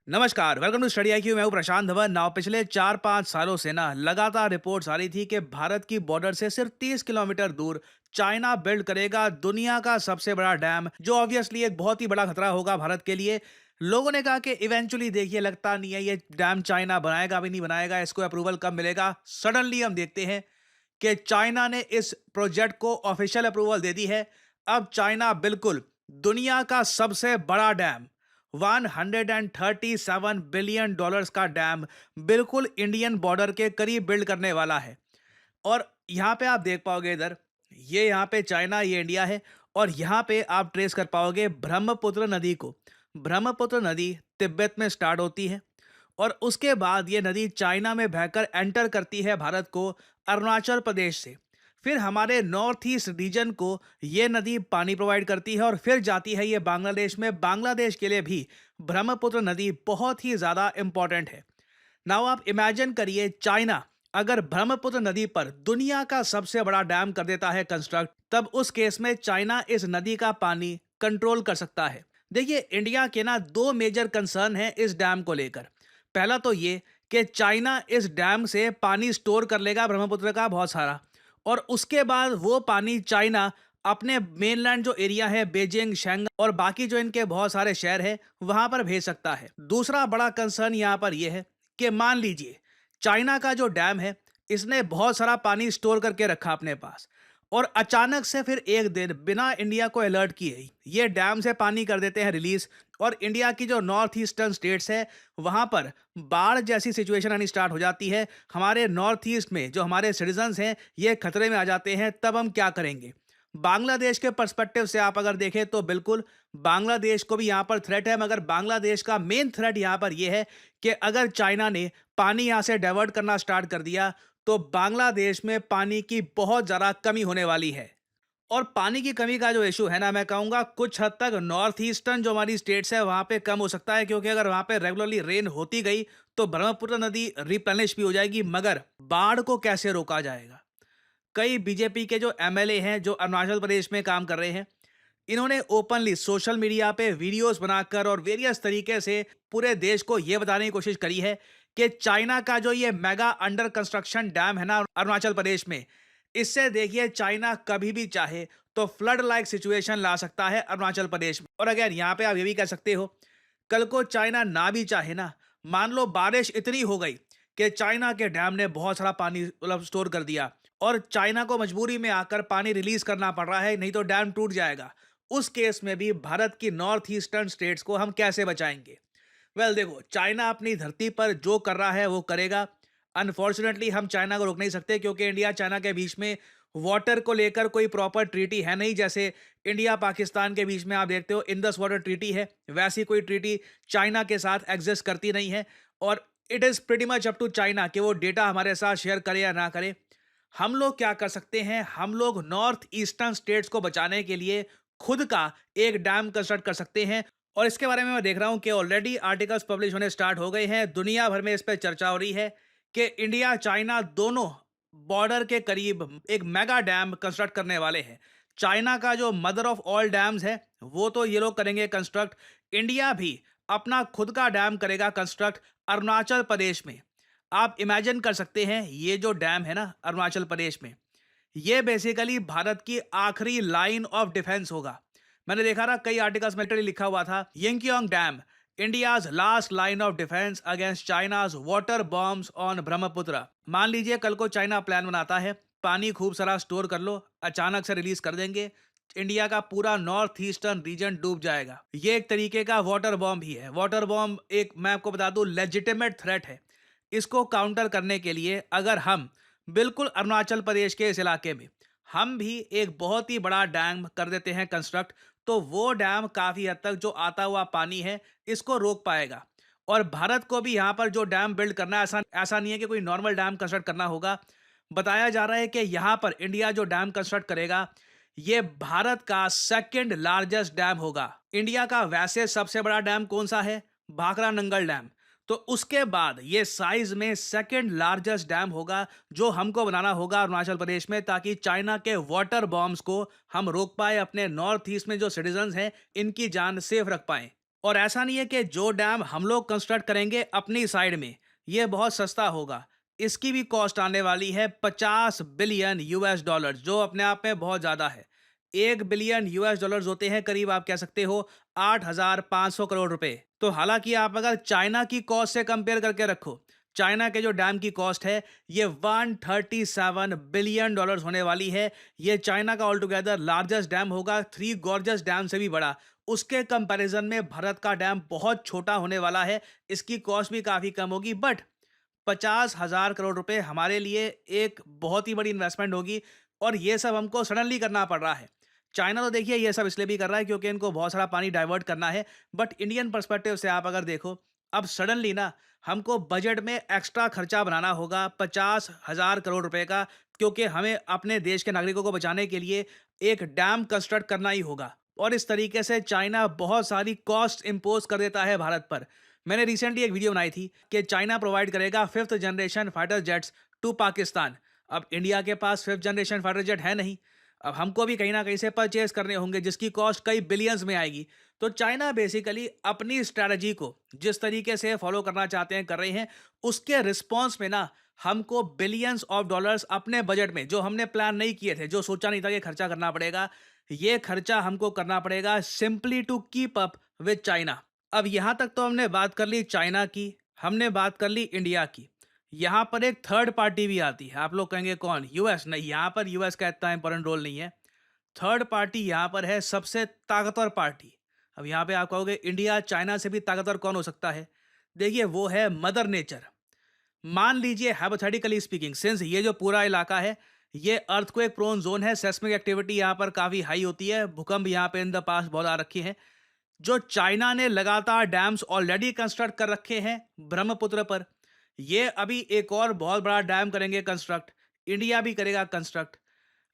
नमस्कार, welcome to study IQ. मैं हूं प्रशांत धवन। नाउ पिछले 4-5 सालों से ना लगातार रिपोर्ट्स आ रही थी कि भारत की बॉर्डर से सिर्फ 30 किलोमीटर दूर चाइना बिल्ड करेगा दुनिया का सबसे बड़ा डैम, जो ऑब्वियसली एक बहुत ही बड़ा खतरा होगा भारत के लिए। लोगों ने कहा कि इवेंचुअली देखिए, लगता नहीं है ये डैम चाइना बनाएगा भी नहीं बनाएगा, इसको अप्रूवल कब मिलेगा। सडनली हम देखते हैं कि चाइना ने इस प्रोजेक्ट को ऑफिशियल अप्रूवल दे दी है। अब चाइना बिल्कुल दुनिया का सबसे बड़ा डैम, 137 बिलियन डॉलर्स का डैम बिल्कुल इंडियन बॉर्डर के करीब बिल्ड करने वाला है। और यहाँ पे आप देख पाओगे, इधर ये यहाँ पे चाइना, ये इंडिया है। और यहाँ पे आप ट्रेस कर पाओगे ब्रह्मपुत्र नदी को। ब्रह्मपुत्र नदी तिब्बत में स्टार्ट होती है और उसके बाद ये नदी चाइना में बहकर एंटर करती है भारत को अरुणाचल प्रदेश से। फिर हमारे नॉर्थ ईस्ट रीजन को ये नदी पानी प्रोवाइड करती है और फिर जाती है ये बांग्लादेश में। बांग्लादेश के लिए भी ब्रह्मपुत्र नदी बहुत ही ज़्यादा इंपॉर्टेंट है। नाउ आप इमेजिन करिए, चाइना अगर ब्रह्मपुत्र नदी पर दुनिया का सबसे बड़ा डैम कर देता है कंस्ट्रक्ट, तब उस केस में चाइना इस नदी का पानी कंट्रोल कर सकता है। देखिए, इंडिया के ना दो मेजर कंसर्न हैं इस डैम को लेकर। पहला तो ये कि चाइना इस डैम से पानी स्टोर कर लेगा ब्रह्मपुत्र का बहुत सारा, और उसके बाद वो पानी चाइना अपने मेनलैंड जो एरिया है, बीजिंग, शंघाई और बाकी जो इनके बहुत सारे शहर हैं, वहां पर भेज सकता है। दूसरा बड़ा कंसर्न यहां पर यह है कि मान लीजिए चाइना का जो डैम है, इसने बहुत सारा पानी स्टोर करके रखा अपने पास, और अचानक से फिर एक दिन बिना इंडिया को अलर्ट किए ही ये डैम से पानी कर देते हैं रिलीज, और इंडिया की जो नॉर्थ ईस्टर्न स्टेट्स है वहां पर बाढ़ जैसी सिचुएशन आनी स्टार्ट हो जाती है। हमारे नॉर्थ ईस्ट में जो हमारे सिटीजन्स हैं ये खतरे में आ जाते हैं, तब हम क्या करेंगे। बांग्लादेश के पर्सपेक्टिव से आप अगर देखें तो बिल्कुल बांग्लादेश को भी यहाँ पर थ्रेट है, मगर बांग्लादेश का मेन थ्रेट यहाँ पर यह है कि अगर चाइना ने पानी यहाँ से डाइवर्ट करना स्टार्ट कर दिया तो बांग्लादेश में पानी की बहुत ज़्यादा कमी होने वाली है। और पानी की कमी का जो इशू है ना, मैं कहूँगा कुछ हद तक नॉर्थ ईस्टर्न जो हमारी स्टेट्स है वहाँ पे कम हो सकता है, क्योंकि अगर वहाँ पे रेगुलरली रेन होती गई तो ब्रह्मपुत्र नदी रिप्लेनिश भी हो जाएगी। मगर बाढ़ को कैसे रोका जाएगा। कई बीजेपी के जो एमएलए हैं जो अरुणाचल प्रदेश में काम कर रहे हैं, इन्होंने ओपनली सोशल मीडिया पे वीडियोस बनाकर और वेरियस तरीके से पूरे देश को यह बताने की कोशिश करी है कि चाइना का जो ये मेगा अंडर कंस्ट्रक्शन डैम है ना अरुणाचल प्रदेश में, इससे देखिए चाइना कभी भी चाहे तो फ्लड लाइक सिचुएशन ला सकता है अरुणाचल प्रदेश में। और अगर यहाँ पे आप ये भी कह सकते हो, कल को चाइना ना भी चाहे ना, मान लो बारिश इतनी हो गई कि चाइना के डैम ने बहुत सारा पानी मतलब स्टोर कर दिया और चाइना को मजबूरी में आकर पानी रिलीज करना पड़ रहा है, नहीं तो डैम टूट जाएगा। उस केस में भी भारत की नॉर्थ ईस्टर्न स्टेट्स को हम कैसे बचाएंगे। देखो, चाइना अपनी धरती पर जो कर रहा है वो करेगा। अनफॉर्चुनेटली हम चाइना को रोक नहीं सकते, क्योंकि इंडिया चाइना के बीच में वाटर को लेकर कोई प्रॉपर ट्रीटी है नहीं। जैसे इंडिया पाकिस्तान के बीच में आप देखते हो इंडस वाटर ट्रीटी है, वैसी कोई ट्रीटी चाइना के साथ एग्जिस्ट करती नहीं है। और it is pretty much up to China कि वो डेटा हमारे साथ शेयर करे या ना करे। हम लोग क्या कर सकते हैं, हम लोग नॉर्थ ईस्टर्न स्टेट्स को बचाने के लिए खुद का एक डैम कंस्ट्रक्ट कर सकते हैं। और इसके बारे में मैं देख रहा हूं कि ऑलरेडी आर्टिकल्स पब्लिश होने स्टार्ट हो गए हैं। दुनिया भर में इस पर चर्चा हो रही है कि इंडिया चाइना दोनों बॉर्डर के करीब एक मेगा डैम कंस्ट्रक्ट करने वाले हैं। चाइना का जो मदर ऑफ ऑल डैम्स है वो तो ये लोग करेंगे कंस्ट्रक्ट, इंडिया भी अपना खुद का डैम करेगा कंस्ट्रक्ट अरुणाचल प्रदेश में। आप इमेजिन कर सकते हैं, ये जो डैम है ना अरुणाचल प्रदेश में, ये बेसिकली भारत की आखिरी लाइन ऑफ डिफेंस होगा। मैंने देखा था कई आर्टिकल्स में literally लिखा हुआ था, Yingkiong dam India's last line of defence against China's water bombs on Brahmaputra. मान लीजिए कल को चाइना प्लान बनाता है, पानी खूब सारा स्टोर कर लो, अचानक से रिलीज कर देंगे, इंडिया का पूरा नॉर्थ ईस्टर्न रीजन डूब जाएगा। ये एक तरीके का वाटर बॉम्ब ही है। वाटर बॉम्ब एक, मैं आपको बता दूं, लेजिटिमेट थ्रेट है। इसको काउंटर करने के लिए अगर हम बिल्कुल अरुणाचल प्रदेश के इस इलाके में हम भी एक बहुत ही बड़ा डैम कर देते हैं कंस्ट्रक्ट, तो वो डैम काफ़ी हद तक जो आता हुआ पानी है इसको रोक पाएगा। और भारत को भी यहाँ पर जो डैम बिल्ड करना है, ऐसा ऐसा नहीं है कि कोई नॉर्मल डैम कंस्ट्रक्ट करना होगा। बताया जा रहा है कि यहाँ पर इंडिया जो डैम कंस्ट्रक्ट करेगा ये भारत का सेकंड लार्जेस्ट डैम होगा। इंडिया का वैसे सबसे बड़ा डैम कौन सा है, भाखड़ा नंगल डैम। तो उसके बाद ये साइज में सेकंड लार्जेस्ट डैम होगा, जो हमको बनाना होगा अरुणाचल प्रदेश में, ताकि चाइना के वाटर बॉम्ब्स को हम रोक पाए, अपने नॉर्थ ईस्ट में जो सिटीजन्स हैं इनकी जान सेफ रख पाएं। और ऐसा नहीं है कि जो डैम हम लोग कंस्ट्रक्ट करेंगे अपनी साइड में, ये बहुत सस्ता होगा। इसकी भी कॉस्ट आने वाली है 50 बिलियन यूएस डॉलर, जो अपने आप में बहुत ज़्यादा है। 1 बिलियन यूएस डॉलर्स होते हैं करीब, आप कह सकते हो 8,500 करोड़ रुपए। तो हालांकि आप अगर चाइना की कॉस्ट से कंपेयर करके रखो, चाइना के जो डैम की कॉस्ट है ये 137 बिलियन डॉलर्स होने वाली है। ये चाइना का ऑल टुगेदर लार्जेस्ट डैम होगा, थ्री गॉर्जस डैम से भी बड़ा। उसके कंपैरिजन में भारत का डैम बहुत छोटा होने वाला है, इसकी कॉस्ट भी काफ़ी कम होगी। बट 50,000 करोड़ रुपए हमारे लिए एक बहुत ही बड़ी इन्वेस्टमेंट होगी, और ये सब हमको सडनली करना पड़ रहा है। चाइना तो देखिए ये सब इसलिए भी कर रहा है क्योंकि इनको बहुत सारा पानी डाइवर्ट करना है। बट इंडियन पर्सपेक्टिव से आप अगर देखो, अब सडनली ना हमको बजट में एक्स्ट्रा खर्चा बनाना होगा 50,000 करोड़ रुपए का, क्योंकि हमें अपने देश के नागरिकों को बचाने के लिए एक डैम कंस्ट्रक्ट करना ही होगा। और इस तरीके से चाइना बहुत सारी कॉस्ट इंपोज कर देता है भारत पर। मैंने रिसेंटली एक वीडियो बनाई थी कि चाइना प्रोवाइड करेगा 5th generation fighter jets to Pakistan. अब इंडिया के पास 5th जनरेशन फाइटर जेट है नहीं, अब हमको भी कहीं ना कहीं से परचेज करने होंगे जिसकी कॉस्ट कई बिलियंस में आएगी। तो चाइना बेसिकली अपनी स्ट्रैटेजी को जिस तरीके से फॉलो करना चाहते हैं कर रहे हैं, उसके रिस्पॉन्स में ना हमको बिलियंस ऑफ डॉलर्स अपने बजट में, जो हमने प्लान नहीं किए थे, जो सोचा नहीं था कि खर्चा करना पड़ेगा, ये खर्चा हमको करना पड़ेगा simply to keep up with China. अब यहां तक तो हमने बात कर ली चाइना की, हमने बात कर ली इंडिया की। यहां पर एक थर्ड पार्टी भी आती है। आप लोग कहेंगे कौन? यूएस? नहीं, यहां पर यूएस का इतना इंपॉर्टेंट रोल नहीं है। थर्ड पार्टी यहां पर है सबसे ताकतवर पार्टी। अब यहां पे आप कहोगे इंडिया चाइना से भी ताकतवर कौन हो सकता है? देखिए वो है मदर नेचर। मान लीजिए हाइपोथेटिकली स्पीकिंग, सिंस ये जो पूरा इलाका है ये अर्थक्वेक प्रोन जोन है, सेस्मिक एक्टिविटी यहाँ पर काफी हाई होती है, भूकंप यहाँ पे इन द पास्ट बहुत आ रखे हैं। जो चाइना ने लगातार डैम्स ऑलरेडी कंस्ट्रक्ट कर रखे हैं ब्रह्मपुत्र पर, ये अभी एक और बहुत बड़ा डैम करेंगे कंस्ट्रक्ट, इंडिया भी करेगा कंस्ट्रक्ट।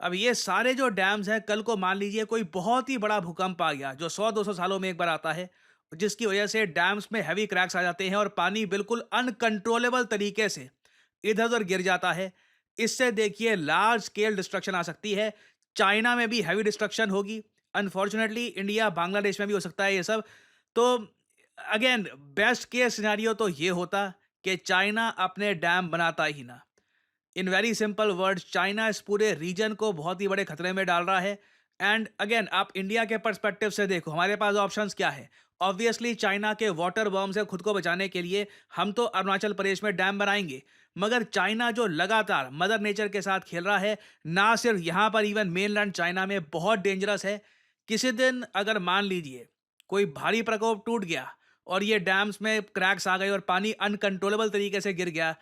अब ये सारे जो डैम्स हैं, कल को मान लीजिए कोई बहुत ही बड़ा भूकंप आ गया जो 100-200 सालों में एक बार आता है, जिसकी वजह से डैम्स में हैवी क्रैक्स आ जाते हैं और पानी बिल्कुल अनकंट्रोलेबल तरीके से इधर उधर गिर जाता है। इससे देखिए लार्ज स्केल डिस्ट्रक्शन आ सकती है। चाइना में भी हैवी डिस्ट्रक्शन होगी, अनफॉर्चुनेटली इंडिया बांग्लादेश में भी हो सकता है ये सब। तो अगेन बेस्ट केस सिनेरियो तो ये होता कि चाइना अपने डैम बनाता ही ना। In very simple words, China इस पूरे रीजन को बहुत ही बड़े खतरे में डाल रहा है। एंड अगेन आप इंडिया के पर्सपेक्टिव से देखो, हमारे पास ऑप्शंस क्या है? ऑब्वियसली चाइना के वाटर बॉम्ब से खुद को बचाने के लिए हम तो अरुणाचल प्रदेश में डैम बनाएंगे, मगर चाइना जो लगातार मदर नेचर के साथ खेल रहा है, ना सिर्फ यहाँ पर, इवन मेनलैंड चाइना में बहुत डेंजरस है। किसी दिन अगर मान लीजिए कोई भारी प्रकोप टूट गया और ये डैम्स में क्रैक्स आ गए और पानी अनकंट्रोलेबल तरीके से गिर गया,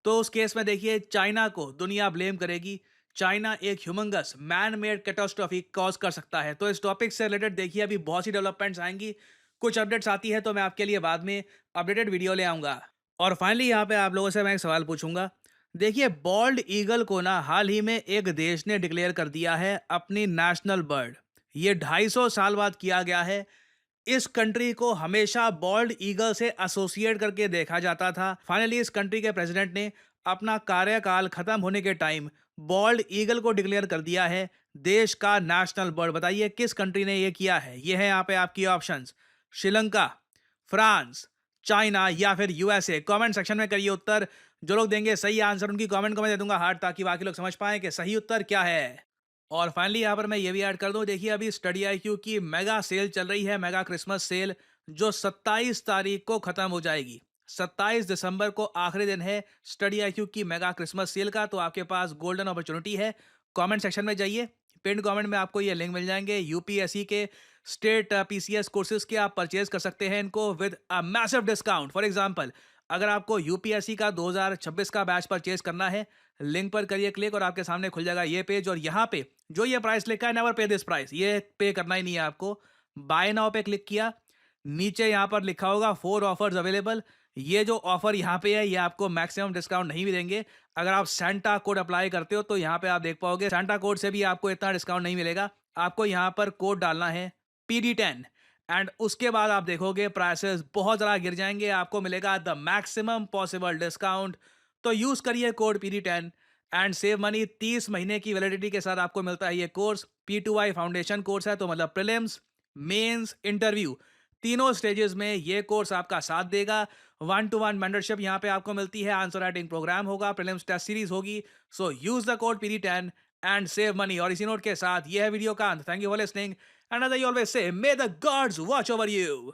तो उस केस में देखिए चाइना को दुनिया ब्लेम करेगी। चाइना एक humongous man made catastrophe cause कर सकता है। तो इस टॉपिक से रिलेटेड देखिए अभी बहुत सी डेवलपमेंट्स आएंगी, कुछ अपडेट्स आती है तो मैं आपके लिए बाद में अपडेटेड वीडियो ले आऊंगा। और फाइनली यहाँ पे आप लोगों से मैं एक सवाल पूछूंगा। देखिए बॉल्ड ईगल को ना हाल ही में एक देश ने डिक्लेयर कर दिया है अपनी नेशनल बर्ड। ये 250 साल बाद किया गया है। इस कंट्री को हमेशा बॉल्ड ईगल से एसोसिएट करके देखा जाता था। फाइनली इस कंट्री के प्रेसिडेंट ने अपना कार्यकाल खत्म होने के टाइम बॉल्ड ईगल को डिक्लेयर कर दिया है देश का नेशनल बर्ड। बताइए किस कंट्री ने ये किया है? ये है यहाँ पे आपकी ऑप्शंस, श्रीलंका, फ्रांस, चाइना या फिर यूएसए। कमेंट सेक्शन में करिए उत्तर। जो लोग देंगे सही आंसर उनकी कमेंट को मैं दे दूंगा हार्ट, ताकि बाकी लोग समझ पाएं कि सही उत्तर क्या है। और फाइनली यहाँ पर मैं ये भी ऐड कर दूं, देखिए अभी स्टडी आईक्यू की मेगा सेल चल रही है, मेगा क्रिसमस सेल, जो 27 तारीख को खत्म हो जाएगी। 27 दिसंबर को आखिरी दिन है स्टडी आईक्यू की मेगा क्रिसमस सेल का। तो आपके पास गोल्डन अपॉर्चुनिटी है। कमेंट सेक्शन में जाइए, पिन कमेंट में आपको ये लिंक मिल जाएंगे यूपीएससी के स्टेट पीसीएस कोर्सेज के। आप परचेज कर सकते हैं इनको with a massive discount. For example, अगर आपको यूपीएससी का 2026 का बैच परचेज करना है, लिंक पर करिए क्लिक और आपके सामने खुल जाएगा ये पेज। और यहाँ पे जो ये प्राइस लिखा है, नेवर पे दिस प्राइस, ये पे करना ही नहीं है आपको। बाय नाउ पे क्लिक किया, नीचे यहाँ पर लिखा होगा 4 ऑफर्स अवेलेबल। ये जो ऑफर यहाँ पे है ये आपको मैक्सिमम डिस्काउंट नहीं भी देंगे। अगर आप सेंटा कोड अप्लाई करते हो तो यहाँ पे आप देख पाओगे सेंटा कोड से भी आपको इतना डिस्काउंट नहीं मिलेगा। आपको यहाँ पर कोड डालना है PD10 एंड उसके बाद आप देखोगे प्राइसेस बहुत ज़्यादा गिर जाएंगे, आपको मिलेगा द मैक्सिमम पॉसिबल डिस्काउंट। तो यूज़ करिए code PD10 and save money. 30 महीने की वैलिडिटी के साथ आपको मिलता है ये कोर्स। P2I फाउंडेशन कोर्स है, तो मतलब प्रीलिम्स, मेंस, इंटरव्यू तीनों स्टेजेस में ये कोर्स आपका साथ देगा। 1 टू 1 मेंटरशिप यहाँ पे आपको मिलती है, आंसर राइटिंग प्रोग्राम होगा, प्रीलिम्स टेस्ट सीरीज होगी। So use the code PD10 and save money. और इसी नोट के साथ ये है वीडियो का अंत। Thank you for listening and as I always say, may the gods watch over you.